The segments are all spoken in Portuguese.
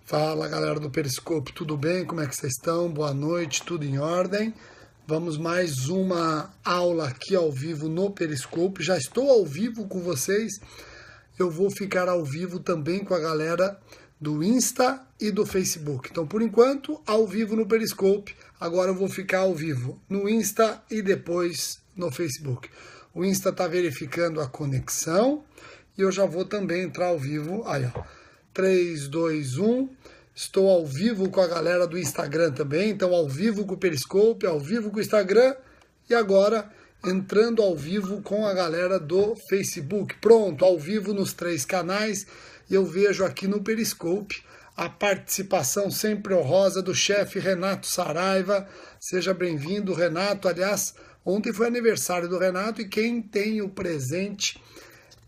Fala, galera do Periscope, tudo bem? Como é que vocês estão? Boa noite, tudo em ordem? Vamos mais uma aula aqui ao vivo no Periscope. Já estou ao vivo com vocês. Eu vou ficar ao vivo também com a galera do Insta e do Facebook. Então, por enquanto, ao vivo no Periscope. Agora eu vou ficar ao vivo no Insta e depois no Facebook. O Insta está verificando a conexão e eu já vou também entrar ao vivo. Aí, ó. 3, 2, 1. Estou ao vivo com a galera do Instagram também. Então, ao vivo com o Periscope, ao vivo com o Instagram. E agora, entrando ao vivo com a galera do Facebook. Pronto, ao vivo nos 3 canais. E eu vejo aqui no Periscope a participação sempre honrosa do chefe Renato Saraiva. Seja bem-vindo, Renato. Aliás, ontem foi aniversário do Renato e quem tem o presente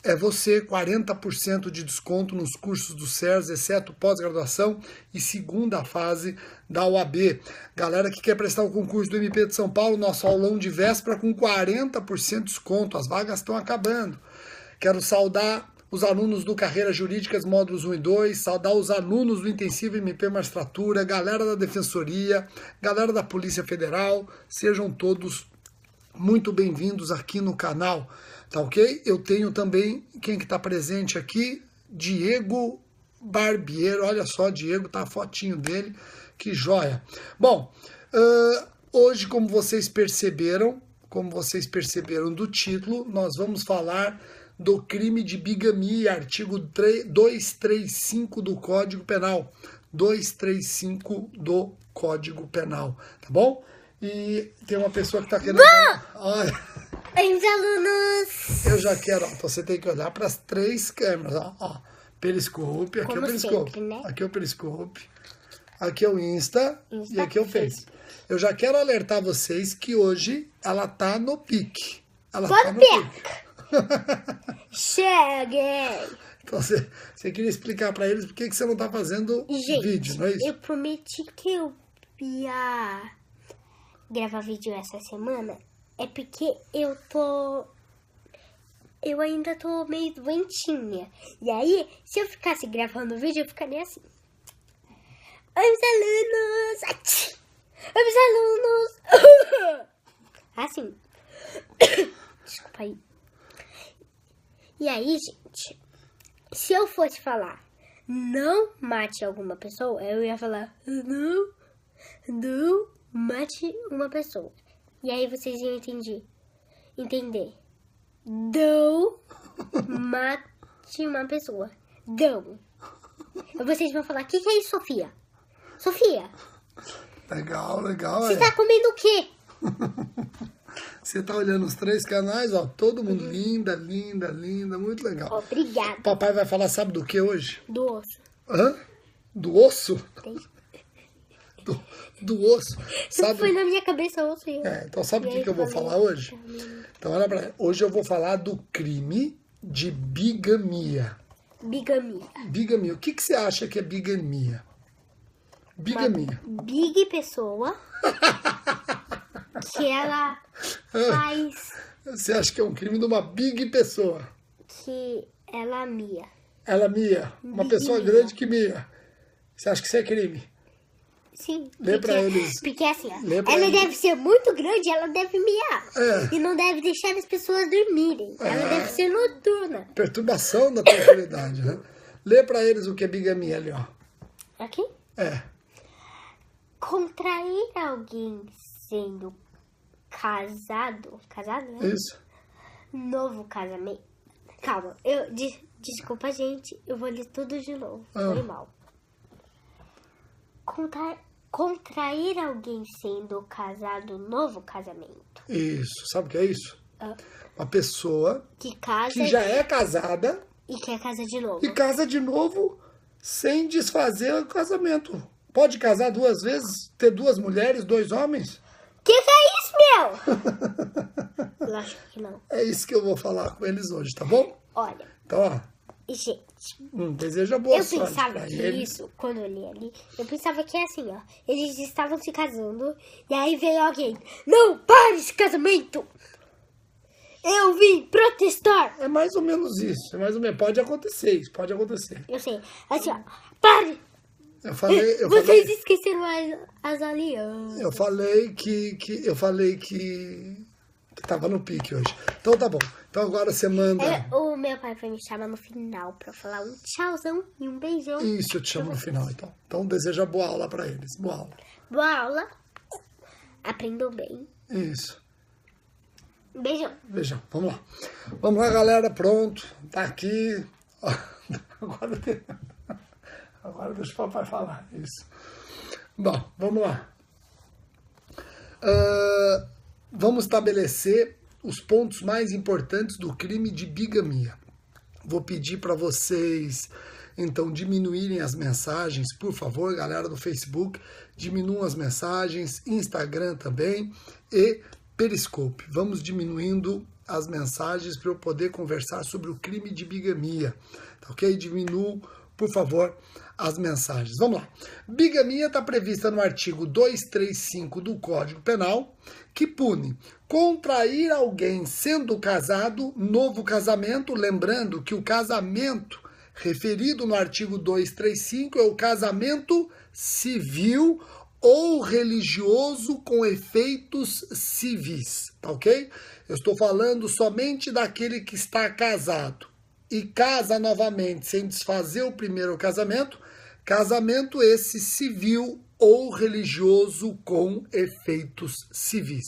é você, 40% de desconto nos cursos do SERS, exceto pós-graduação e segunda fase da UAB. Galera que quer prestar o concurso do MP de São Paulo, nosso aulão de véspera com 40% de desconto. As vagas estão acabando. Quero saudar os alunos do Carreira Jurídicas, módulos 1 e 2, saudar os alunos do Intensivo MP Magistratura, galera da Defensoria, galera da Polícia Federal. Sejam todos muito bem-vindos aqui no canal. Tá ok? Eu tenho também, quem que tá presente aqui? Diego Barbiero. Olha só, Diego, tá a fotinho dele. Que joia. Bom, hoje, como vocês perceberam do título, nós vamos falar do crime de bigamia, artigo 235 do Código Penal. 235 do Código Penal, tá bom? E tem uma pessoa que tá querendo... Olha... Bem-vindos, alunos! Eu já quero, ó, você tem que olhar para as 3 câmeras, ó. Periscope, aqui como é o Periscope, sempre, né? Aqui é o Periscope, aqui é o Insta e aqui é o Face. Facebook. Eu já quero alertar vocês que hoje ela tá no pique. Ela Pode tá no pique. Cheguei! Então você queria explicar para eles por que você não tá fazendo vídeo, não é isso? Eu prometi que eu ia gravar vídeo essa semana. É porque eu ainda tô meio doentinha. E aí, se eu ficasse gravando o vídeo, eu ficaria assim. Oi, meus alunos! Oi, meus alunos! Assim. Desculpa aí. E aí, gente, se eu fosse falar não mate alguma pessoa, eu ia falar não mate uma pessoa. E aí vocês iam entender. Não mate uma pessoa. Não. E vocês vão falar, o que é isso, Sofia? Sofia, Legal. você tá comendo o quê? Você tá olhando os 3 canais, ó, todo mundo linda, muito legal. Obrigada. Papai vai falar, sabe do que hoje? Do osso. Hã? Do osso? Do osso. Sabe? Foi na minha cabeça osso. Então sabe o que eu vou falar hoje? Então olha pra mim. Hoje eu vou falar do crime de bigamia. Bigamia. O que você acha que é bigamia? Bigamia. Big pessoa que ela faz... Você acha que é um crime de uma big pessoa? Que ela mia. Ela mia. Uma pessoa Mia. grande que mia. Você acha que isso é crime? Sim. Lê pra eles. Porque assim, ó, Lê pra ela eles. deve ser muito grande, ela deve miar. É. E não deve deixar as pessoas dormirem. Ela deve ser noturna. Perturbação da tranquilidade, né? Lê pra eles o que é bigamia ali, ó. Aqui? É. Contrair alguém sendo casado, né? Isso. Novo casamento. Calma, desculpa, gente, eu vou ler tudo de novo. Foi mal. Contrair alguém sendo casado, novo casamento. Isso. Sabe o que é isso? Uma pessoa Que casa que já é casada e quer casa de novo. e casa de novo sem desfazer o casamento. Pode casar 2 vezes, ter 2 mulheres, 2 homens? Que é isso, meu? Eu acho que não. É isso que eu vou falar com eles hoje, tá bom? Olha, Então, ó, gente, deseja boa eu sorte pensava pra que eles. isso, quando eu li ali, eu pensava que é assim, ó. Eles estavam se casando e aí veio alguém. Não, pare esse casamento! Eu vim protestar! É mais ou menos isso. É mais ou menos. Pode acontecer isso, pode acontecer. Eu sei. Assim, ó. Pare! Vocês esqueceram as alianças. Eu falei que tava no pique hoje. Então tá bom. Então agora você manda... O meu pai foi me chamar no final pra falar um tchauzão e um beijão. Isso, eu te chamo no final, então. Então deseja boa aula pra eles. Boa aula. Boa aula. Aprendam bem. Isso. Beijão. Beijão. Vamos lá. Vamos lá, galera. Pronto. Tá aqui. Agora deixa o papai falar. Isso. Bom, vamos lá. Vamos estabelecer os pontos mais importantes do crime de bigamia. Vou pedir para vocês, então, diminuírem as mensagens, por favor, galera do Facebook, diminuam as mensagens, Instagram também e Periscope. Vamos diminuindo as mensagens para eu poder conversar sobre o crime de bigamia, tá ok? Diminuam, por favor, as mensagens. Vamos lá. Bigamia está prevista no artigo 235 do Código Penal, que pune contrair alguém sendo casado, novo casamento, lembrando que o casamento referido no artigo 235 é o casamento civil ou religioso com efeitos civis, tá ok? Eu estou falando somente daquele que está casado e casa novamente sem desfazer o primeiro casamento, casamento esse civil ou religioso com efeitos civis.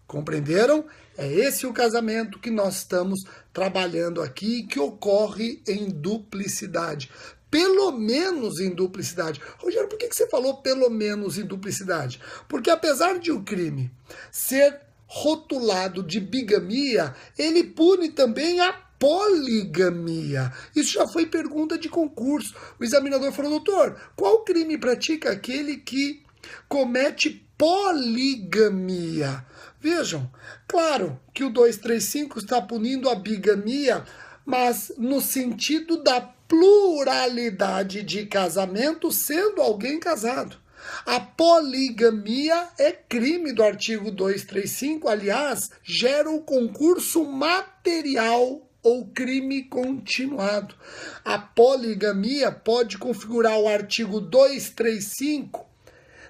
Compreenderam? É esse o casamento que nós estamos trabalhando aqui, que ocorre em duplicidade. Pelo menos em duplicidade. Rogério, por que você falou pelo menos em duplicidade? Porque apesar de o crime ser rotulado de bigamia, ele pune também a poligamia. Isso já foi pergunta de concurso. O examinador falou, doutor, qual crime pratica aquele que comete poligamia? Vejam, claro que o 235 está punindo a bigamia, mas no sentido da pluralidade de casamento, sendo alguém casado. A poligamia é crime do artigo 235, aliás, gera o concurso material ou crime continuado. A poligamia pode configurar o artigo 235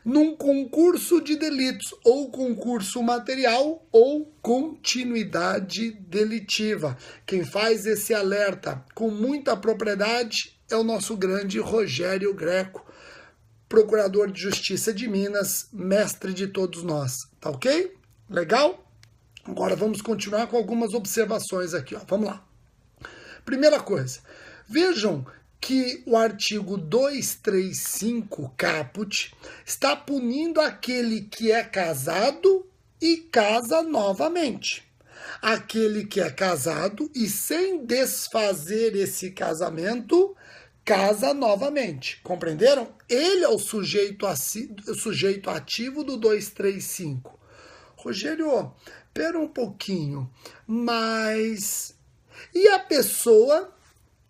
num concurso de delitos, ou concurso material, ou continuidade delitiva. Quem faz esse alerta com muita propriedade é o nosso grande Rogério Greco, procurador de Justiça de Minas, mestre de todos nós. Tá ok? Legal? Agora vamos continuar com algumas observações aqui, ó. Vamos lá. Primeira coisa, vejam que o artigo 235 caput está punindo aquele que é casado e casa novamente. Aquele que é casado e sem desfazer esse casamento, casa novamente. Compreenderam? Ele é o sujeito ativo do 235. Rogério, pera um pouquinho, mas e a pessoa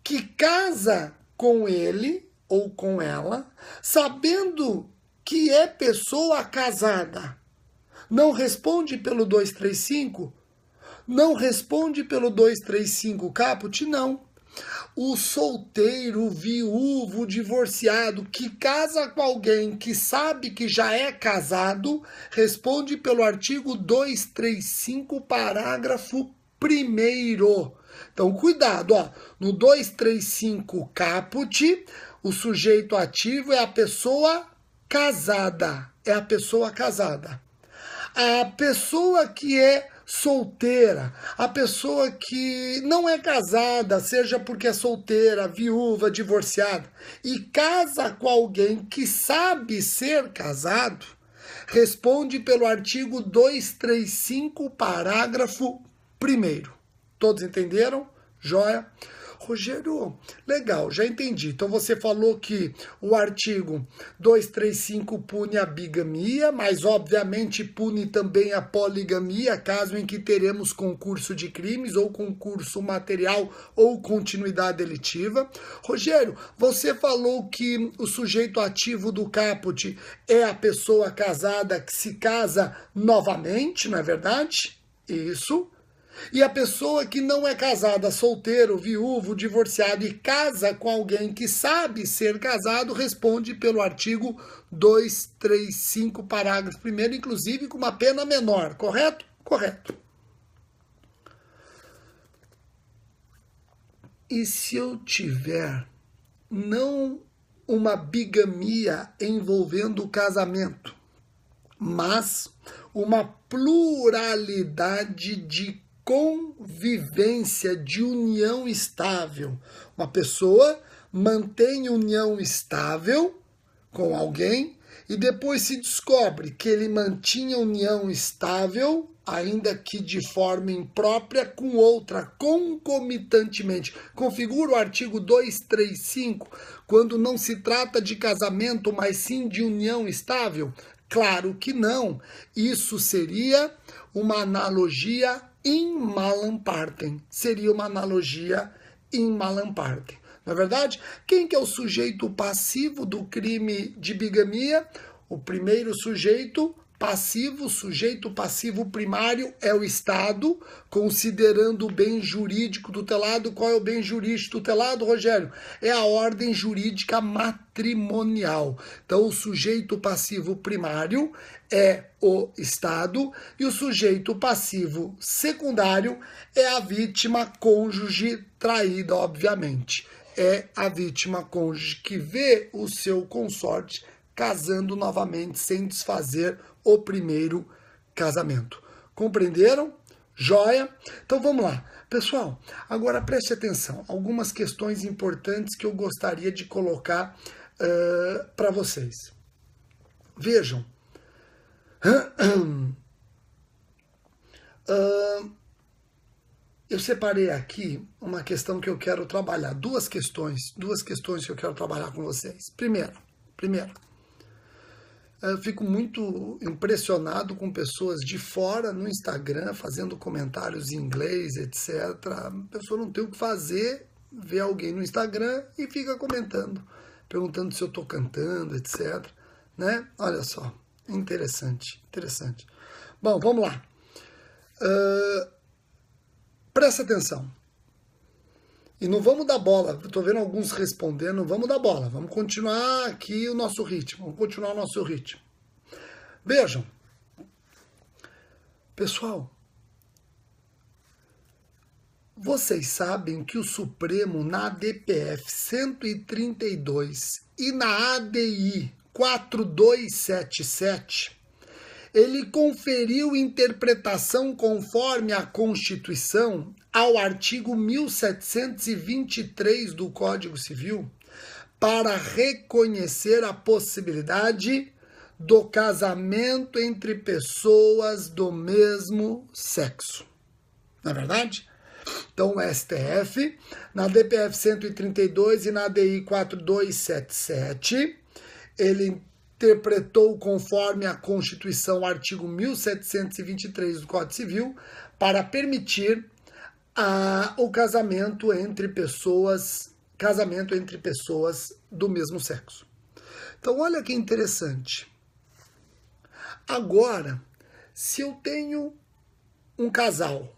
que casa com ele ou com ela, sabendo que é pessoa casada, não responde pelo 235? Não responde pelo 235 caput? Não. O solteiro, o viúvo, o divorciado que casa com alguém que sabe que já é casado, responde pelo artigo 235, parágrafo 1º. Então, cuidado, ó. No 235 caput, o sujeito ativo é a pessoa casada. É a pessoa casada. A pessoa que é solteira, a pessoa que não é casada, seja porque é solteira, viúva, divorciada, e casa com alguém que sabe ser casado, responde pelo artigo 235, parágrafo 1º. Todos entenderam? Joia? Rogério, legal, já entendi. Então você falou que o artigo 235 pune a bigamia, mas obviamente pune também a poligamia, caso em que teremos concurso de crimes, ou concurso material, ou continuidade delitiva. Rogério, você falou que o sujeito ativo do caput é a pessoa casada que se casa novamente, não é verdade? Isso. E a pessoa que não é casada, solteiro, viúvo, divorciado e casa com alguém que sabe ser casado, responde pelo artigo 235, parágrafo 1º, inclusive com uma pena menor, correto? Correto. E se eu tiver não uma bigamia envolvendo o casamento, mas uma pluralidade de convivência, de união estável. Uma pessoa mantém união estável com alguém e depois se descobre que ele mantinha união estável, ainda que de forma imprópria, com outra, concomitantemente. Configura o artigo 235, quando não se trata de casamento, mas sim de união estável? Claro que não. Isso seria uma analogia in malam partem. Seria uma analogia in malam partem. Não é verdade? Quem que é o sujeito passivo do crime de bigamia? O primeiro sujeito passivo primário é o Estado, considerando o bem jurídico tutelado. Qual é o bem jurídico tutelado, Rogério? É a ordem jurídica matrimonial. Então, o sujeito passivo primário é o Estado e o sujeito passivo secundário é a vítima cônjuge traída, obviamente. É a vítima cônjuge que vê o seu consorte casando novamente sem desfazer o primeiro casamento. Compreenderam? Joia? Então vamos lá. Pessoal, agora preste atenção. Algumas questões importantes que eu gostaria de colocar para vocês. Vejam. Eu separei aqui uma questão que eu quero trabalhar. Duas questões que eu quero trabalhar com vocês. Primeiro, eu fico muito impressionado com pessoas de fora no Instagram fazendo comentários em inglês, etc. A pessoa não tem o que fazer, vê alguém no Instagram e fica comentando, perguntando se eu estou cantando, etc. Né? Olha só, interessante. Bom, vamos lá. Presta atenção. E não vamos dar bola, estou vendo alguns respondendo, não vamos dar bola, vamos continuar aqui o nosso ritmo, Vejam, pessoal, vocês sabem que o Supremo na DPF 132 e na ADI 4277, ele conferiu interpretação conforme a Constituição ao artigo 1723 do Código Civil para reconhecer a possibilidade do casamento entre pessoas do mesmo sexo. Não é verdade? Então, o STF, na DPF 132 e na ADI 4277, ele interpretou conforme a Constituição, artigo 1723 do Código Civil, para permitir o casamento entre pessoas do mesmo sexo. Então, olha que interessante. Agora, se eu tenho um casal,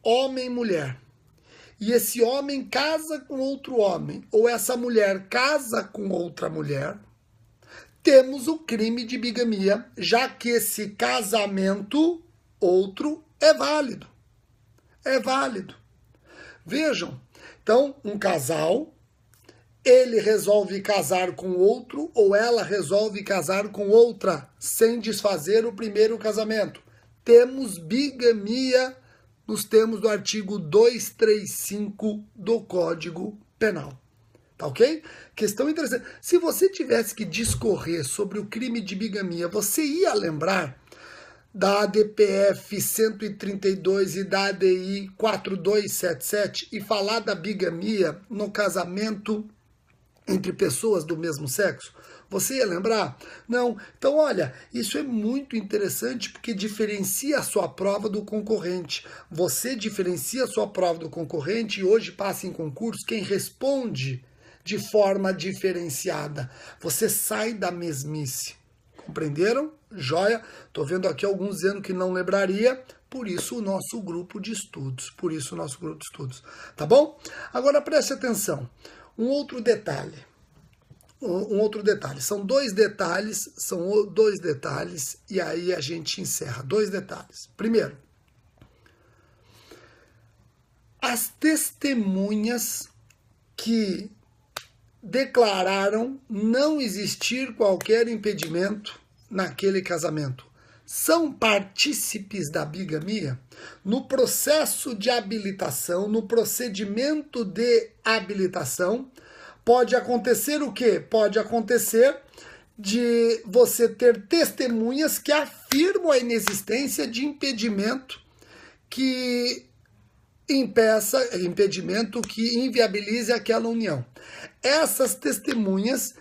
homem e mulher, e esse homem casa com outro homem, ou essa mulher casa com outra mulher, temos o crime de bigamia, já que esse casamento outro é válido. É válido. Vejam, então, um casal, ele resolve casar com outro ou ela resolve casar com outra sem desfazer o primeiro casamento. Temos bigamia nos termos do artigo 235 do Código Penal. Tá ok? Questão interessante. Se você tivesse que discorrer sobre o crime de bigamia, você ia lembrar da ADPF 132 e da ADI 4277 e falar da bigamia no casamento entre pessoas do mesmo sexo? Você ia lembrar? Não. Então, olha, isso é muito interessante porque diferencia a sua prova do concorrente. Você diferencia a sua prova do concorrente e hoje passa em concurso quem responde de forma diferenciada. Você sai da mesmice. Compreenderam? Joia? Estou vendo aqui alguns dizendo que não lembraria, por isso o nosso grupo de estudos. Tá bom? Agora preste atenção. Um outro detalhe. São dois detalhes, e aí a gente encerra. 2 detalhes. Primeiro, as testemunhas que declararam não existir qualquer impedimento naquele casamento são partícipes da bigamia? No processo de habilitação, no procedimento de habilitação, pode acontecer o quê? Pode acontecer de você ter testemunhas que afirmam a inexistência de impedimento que inviabilize aquela união. Essas testemunhas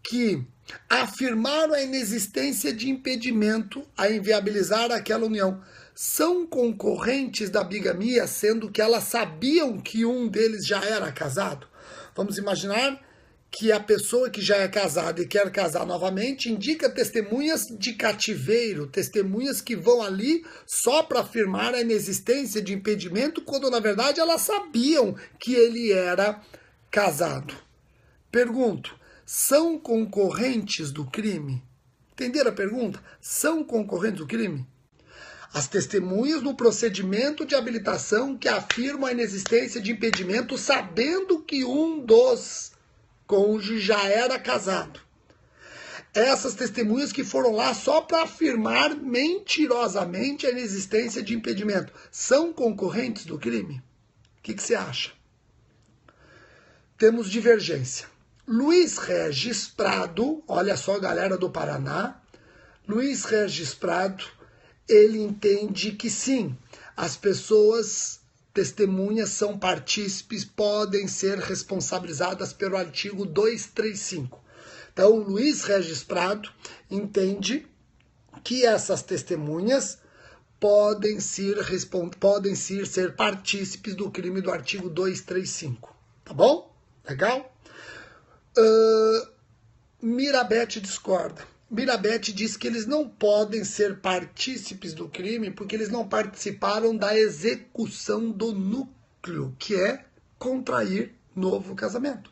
que afirmaram a inexistência de impedimento a inviabilizar aquela união são concorrentes da bigamia, sendo que elas sabiam que um deles já era casado. Vamos imaginar que a pessoa que já é casada e quer casar novamente indica testemunhas de cativeiro, testemunhas que vão ali só para afirmar a inexistência de impedimento, quando na verdade elas sabiam que ele era casado. Pergunto, são concorrentes do crime? Entenderam a pergunta? São concorrentes do crime? As testemunhas no procedimento de habilitação que afirmam a inexistência de impedimento sabendo que um dos cônjuges já era casado. Essas testemunhas que foram lá só para afirmar mentirosamente a inexistência de impedimento são concorrentes do crime? O que você acha? Temos divergência. Luiz Regis Prado, olha só, galera do Paraná, Luiz Regis Prado, ele entende que sim, as pessoas testemunhas são partícipes, podem ser responsabilizadas pelo artigo 235. Então, Luiz Regis Prado entende que essas testemunhas podem ser partícipes do crime do artigo 235. Tá bom? Legal? Mirabete discorda. Mirabete diz que eles não podem ser partícipes do crime porque eles não participaram da execução do núcleo, que é contrair novo casamento.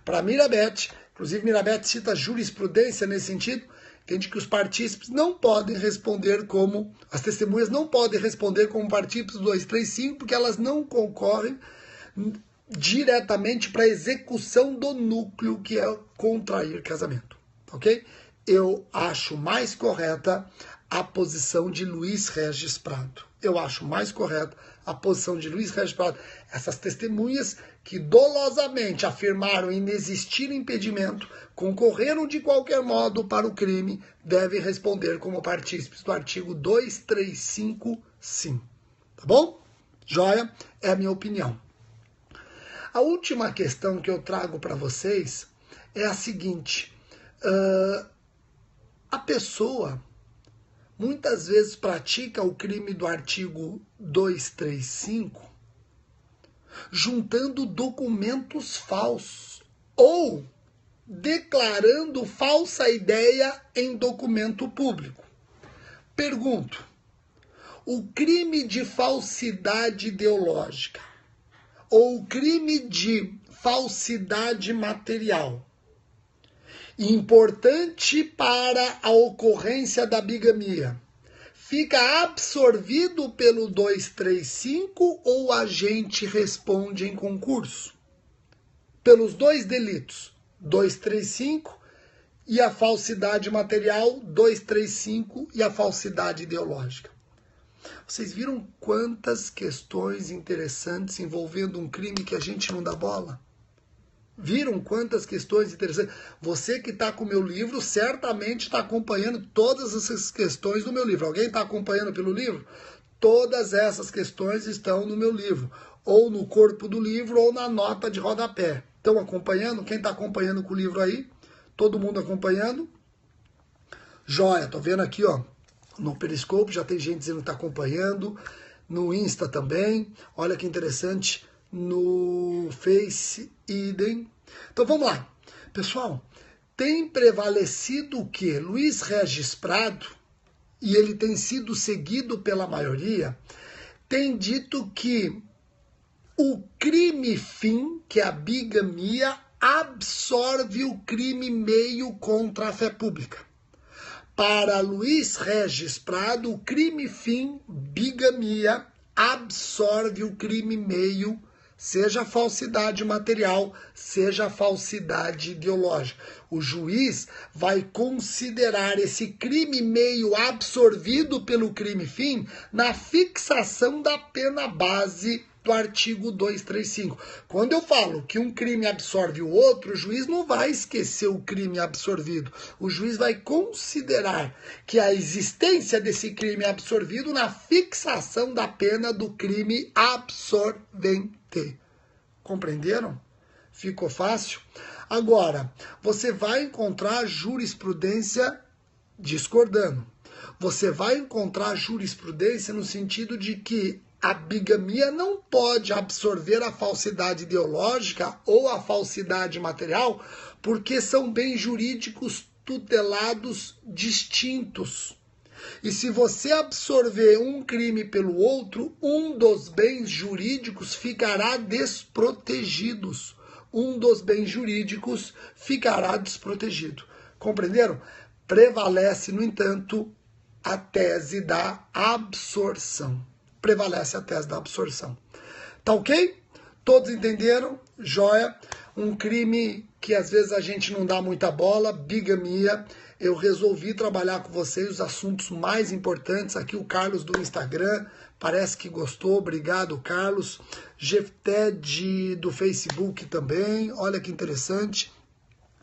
Para Mirabete, inclusive Mirabete cita jurisprudência nesse sentido, entende que os partícipes não podem responder como, as testemunhas não podem responder como partícipes do 235 porque elas não concorrem diretamente para a execução do núcleo, que é contrair casamento. Ok? Eu acho mais correta a posição de Luiz Regis Prado. Essas testemunhas que dolosamente afirmaram inexistir impedimento, concorreram de qualquer modo para o crime, devem responder como partícipes do artigo 235, sim. Tá bom? Joia? É a minha opinião. A última questão que eu trago para vocês é a seguinte. A pessoa muitas vezes pratica o crime do artigo 235 juntando documentos falsos ou declarando falsa ideia em documento público. Pergunto, o crime de falsidade ideológica ou o crime de falsidade material importante para a ocorrência da bigamia, fica absorvido pelo 235 ou a gente responde em concurso? Pelos dois delitos, 235 e a falsidade material, 235 e a falsidade ideológica. Vocês viram quantas questões interessantes envolvendo um crime que a gente não dá bola? Viram quantas questões interessantes? Você que está com o meu livro certamente está acompanhando todas essas questões do meu livro. Alguém está acompanhando pelo livro? Todas essas questões estão no meu livro, ou no corpo do livro, ou na nota de rodapé. Estão acompanhando? Quem está acompanhando com o livro aí? Todo mundo acompanhando? Joia, tô vendo aqui, ó, no Periscope já tem gente dizendo que está acompanhando, no Insta também. Olha que interessante. No Face, idem. Então vamos lá. Pessoal, tem prevalecido o quê? Luiz Regis Prado, e ele tem sido seguido pela maioria, tem dito que o crime fim, que é a bigamia, absorve o crime meio contra a fé pública. Para Luiz Regis Prado, o crime fim, bigamia, absorve o crime meio, seja falsidade material, seja falsidade ideológica. O juiz vai considerar esse crime meio absorvido pelo crime fim na fixação da pena base do artigo 235. Quando eu falo que um crime absorve o outro, o juiz não vai esquecer o crime absorvido. O juiz vai considerar que a existência desse crime absorvido na fixação da pena do crime absorvente. Compreenderam? Ficou fácil? Agora, você vai encontrar jurisprudência discordando. Você vai encontrar jurisprudência no sentido de que a bigamia não pode absorver a falsidade ideológica ou a falsidade material, porque são bens jurídicos tutelados distintos. E se você absorver um crime pelo outro, um dos bens jurídicos ficará desprotegido. Um dos bens jurídicos ficará desprotegido. Compreenderam? Prevalece, no entanto, a tese da absorção. Prevalece a tese da absorção. Tá ok? Todos entenderam? Joia. Um crime que às vezes a gente não dá muita bola, bigamia. Eu resolvi trabalhar com vocês os assuntos mais importantes. Aqui o Carlos do Instagram, parece que gostou. Obrigado, Carlos. Jefté do Facebook também. Olha que interessante.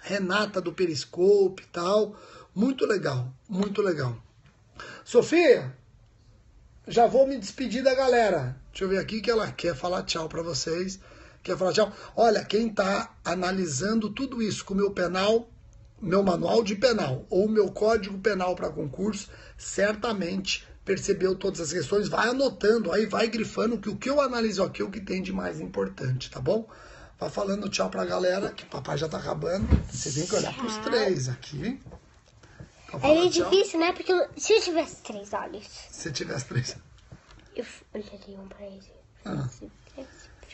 Renata do Periscope e tal. Muito legal, muito legal. Sofia, já vou me despedir da galera. Deixa eu ver aqui que ela quer falar tchau para vocês. Quer falar tchau? Olha, quem está analisando tudo isso com o meu penal, meu manual de penal ou meu código penal para concurso, certamente percebeu todas as questões. Vai anotando, aí vai grifando que o que eu analiso aqui é o que tem de mais importante, tá bom? Vai falando tchau pra galera, que papai já tá acabando. Você tem que olhar pros três aqui. Então, é meio difícil, né? Porque se eu tivesse 3 olhos... Se tivesse 3... Eu olharia um pra ele.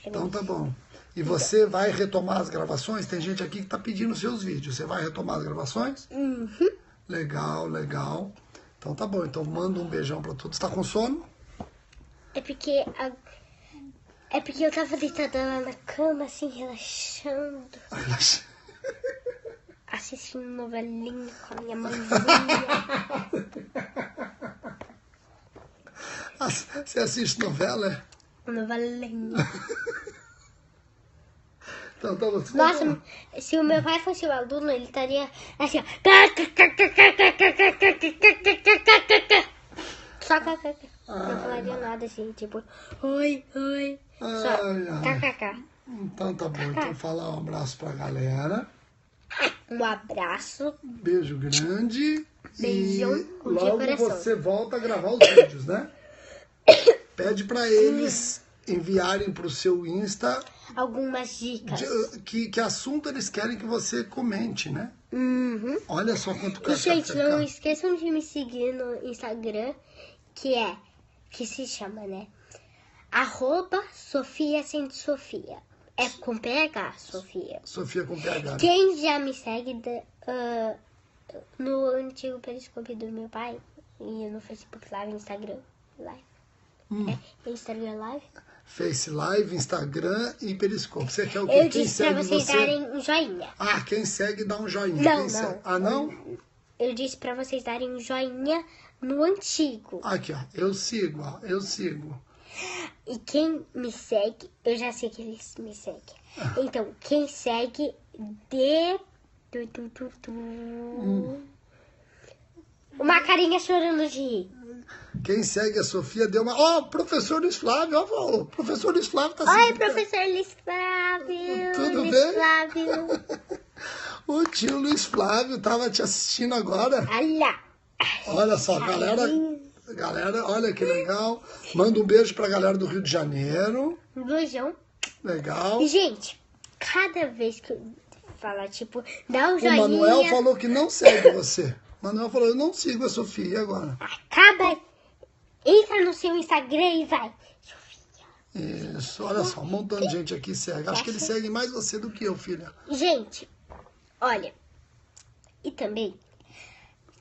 Então tá bom. E você vai retomar as gravações? Tem gente aqui que tá pedindo seus vídeos. Você vai retomar as gravações? Uhum. Legal, legal. Então tá bom. Então manda um beijão pra todos. Tá com sono? É porque eu tava deitada lá na cama, assim, relaxando. Assistindo novelinha com a minha mãezinha. Você assiste novela? Novelinha. Então, tá bom. Nossa, se o meu pai fosse o aluno, ele estaria assim, ó. Só não falaria nada assim, tipo, oi. Só kkk. Então tá bom. Então fala um abraço pra galera. Um abraço. Beijo grande. Beijão e de logo coração. você volta a gravar os vídeos, né? Pede pra eles enviarem pro seu Insta algumas dicas. Que assunto eles querem que você comente, né? Uhum. Olha só quanto E, café gente, não fica. esqueçam de me seguir no Instagram, que se chama, né? @Sofia_Sofia. É com PH, Sofia. Sofia com PH. Quem já me segue no antigo Periscope do meu pai, e no Facebook Live, Instagram Live. Instagram Live. Face Live, Instagram e Periscope. Você quer o quê? Eu Quem disse pra segue vocês você? darem um joinha. Ah, quem segue dá um joinha. Não, Quem segue? não. Ah, não? Eu disse pra vocês darem um joinha no antigo. Aqui, ó. Eu sigo, ó. Eu sigo. E quem me segue, eu já sei que eles me seguem. Então, quem segue, dê... uma carinha chorando de rir. Quem segue a Sofia deu uma... Ó, professor Luiz Flávio, ó, o professor Luiz Flávio tá Oi, seguindo. professor Luiz Flávio. Tudo Luiz bem? Flávio. O tio Luiz Flávio tava te assistindo agora. Olha só, galera, olha que legal. Manda um beijo pra galera do Rio de Janeiro. Um beijão. Legal. E, gente, cada vez que eu fala, tipo, dá um O joinha. Manuel falou que não segue você. O Manuel falou, eu não sigo a Sofia, e agora? Acaba, entra no seu Instagram e vai. Isso, olha só, um montão de gente aqui segue. Acho que eles seguem mais você do que eu, filha. Gente, olha, e também,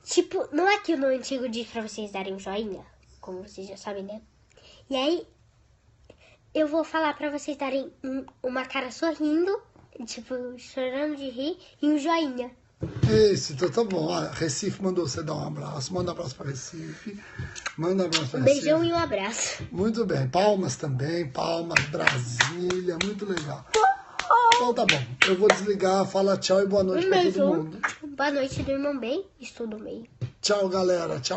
tipo, não é que no antigo diz pra vocês darem um joinha, como vocês já sabem, né? E aí, eu vou falar pra vocês darem uma cara sorrindo, tipo, chorando de rir, e um joinha. Isso, então tá bom. Olha, Recife mandou você dar um abraço. Manda um abraço para Recife. Manda um abraço para Um Recife. beijão e um abraço. Muito bem. Palmas também. Palmas, Brasília. Muito legal. Então tá bom. Eu vou desligar. Fala tchau e boa noite para todo mundo. Boa noite, durmam bem, estudo bem. Tchau, galera. Tchau.